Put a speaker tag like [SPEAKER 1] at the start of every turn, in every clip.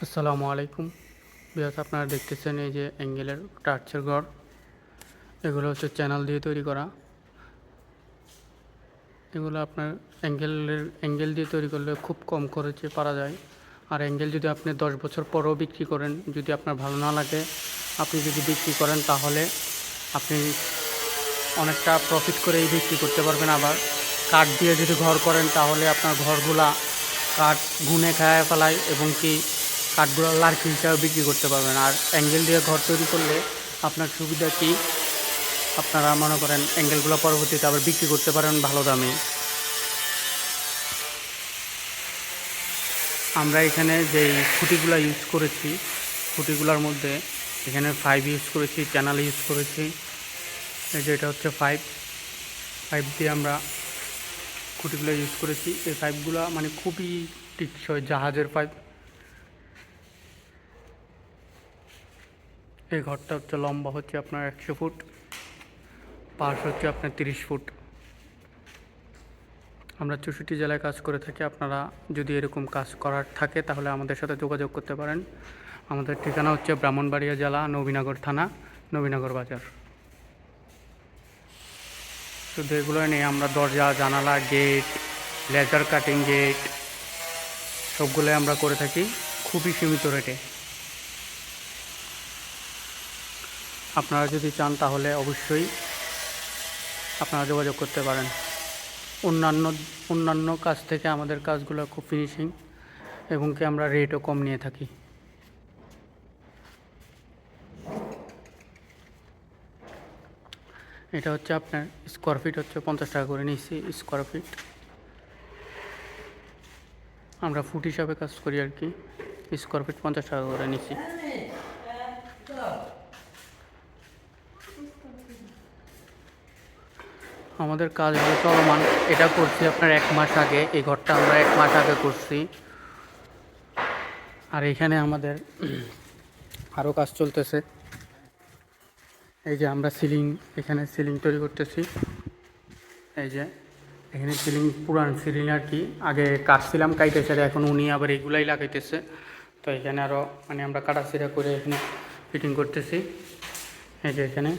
[SPEAKER 1] আসসালামু আলাইকুম। ভিউয়ার্স, আপনারা দেখতেছেন এই যে অ্যাঙ্গেলের টার্চের ঘর। এগুলো হচ্ছে চ্যানেল দিয়ে তৈরি করা। এগুলো আপনার অ্যাঙ্গেল দিয়ে তৈরি করলে খুব কম খরচে পারা যায়। আর অ্যাঙ্গেল যদি আপনি 10 বছর পরেও বিক্রি করেন, যদি আপনার ভালো না লাগে, আপনি যদি বিক্রি করেন তাহলে আপনি অনেকটা প্রফিট করেই বিক্রি করতে পারবেন। আবার কাঠ দিয়ে যদি ঘর করেন তাহলে আপনার ঘরগুলা কাঠ গুনে খায় ফেলায় এবং কি কাঠগুলো লার্কি হিসাবে বিক্রি করতে পারবেন। আর অ্যাঙ্গেল দিয়ে ঘর তৈরি করলে আপনার সুবিধা কি, আপনারা মনে করেন অ্যাঙ্গেলগুলো পরবর্তীতে আবার বিক্রি করতে পারেন ভালো দামে। আমরা এখানে যেই খুঁটিগুলো ইউজ করেছি, খুঁটিগুলোর মধ্যে এখানে 5 ইউজ করেছি, চ্যানেল ইউজ করেছি। এই যে এটা হচ্ছে 5 দিয়ে আমরা খুঁটিগুলো ইউজ করেছি। এই পাইপগুলো মানে খুবই টিকসই, জাহাজের পাইপ। এই ঘরটা হচ্ছে লম্বা হচ্ছে আপনার 100 ফুট, পাশ হচ্ছে আপনার 30 ফুট। আমরা 64 জেলায় কাজ করে থাকি। আপনারা যদি এরকম কাজ করার থাকে তাহলে আমাদের সাথে যোগাযোগ করতে পারেন। আমাদের ঠিকানা হচ্ছে ব্রাহ্মণবাড়িয়া জেলা, নবীনগর থানা, নবীনগর বাজার। শুধু এগুলো নিয়ে আমরা দরজা, জানালা, গেট, লেজার কাটিং গেট সবগুলোই আমরা করে থাকি খুবই সীমিত রেটে। আপনারা যদি চান তাহলে অবশ্যই আপনারা যোগাযোগ করতে পারেন। অন্যান্য কাজ থেকে আমাদের কাজগুলো খুব ফিনিশিং এবং কি আমরা রেটও কম নিয়ে থাকি। এটা হচ্ছে আপনার স্কোয়ার ফিট হচ্ছে 50 টাকা করে নিচ্ছি স্কোয়ার ফিট। আমরা ফুট হিসাবে কাজ করি আর কি। স্কোয়ার ফিট 50 টাকা করে নিচ্ছি। আমাদের কাজগুলো চলমান। এটা করছি আপনার 1 মাস আগে। এই ঘরটা আমরা 1 মাস আগে করছি। আর এখানে আমাদের আরও কাজ চলতেছে। এই যে আমরা এখানে সিলিং তৈরি করতেছি। এই যে এখানে পুরান সিলিং আর কি, আগে কাটছিলাম কাইটে ছেড়ে, এখন উনি আবার এগুলাই লাগাইতেছে। তো এখানে আরও মানে আমরা কাটাছিড়া করে এখানে ফিটিং করতেছি। এই যে এখানে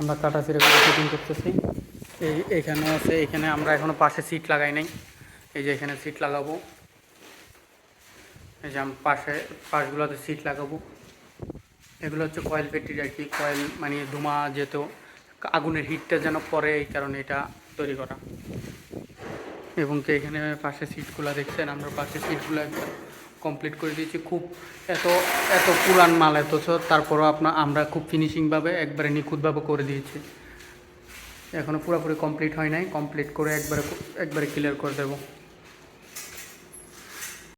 [SPEAKER 1] আমরা কাটাছিড়া করে ফিটিং করতেছি। এখানে আছে, এখানে আমরা এখনও পাশে সিট লাগাই নাই। এই যে এখানে সিট লাগাবো। এই যে আমি পাশগুলোতে সিট লাগাবো। এগুলো হচ্ছে কয়েল পেটির আর কি। কয়েল মানে ধোঁয়া যেত, আগুনের হিটটা যেন পড়ে, এই কারণে এটা তৈরি করা। এবং কি এখানে পাশে সিটগুলো দেখছেন, আমরা পাশে সিটগুলো একবার কমপ্লিট করে দিয়েছি। খুব এত এত পুরান মাল, তারপরও আমরা খুব ফিনিশিংভাবে একবারে নিখুঁতভাবে করে দিয়েছি। এখনও পুরোপুরি কমপ্লিট হয় নাই, কমপ্লিট করে একবারে ক্লিয়ার করে দেবো।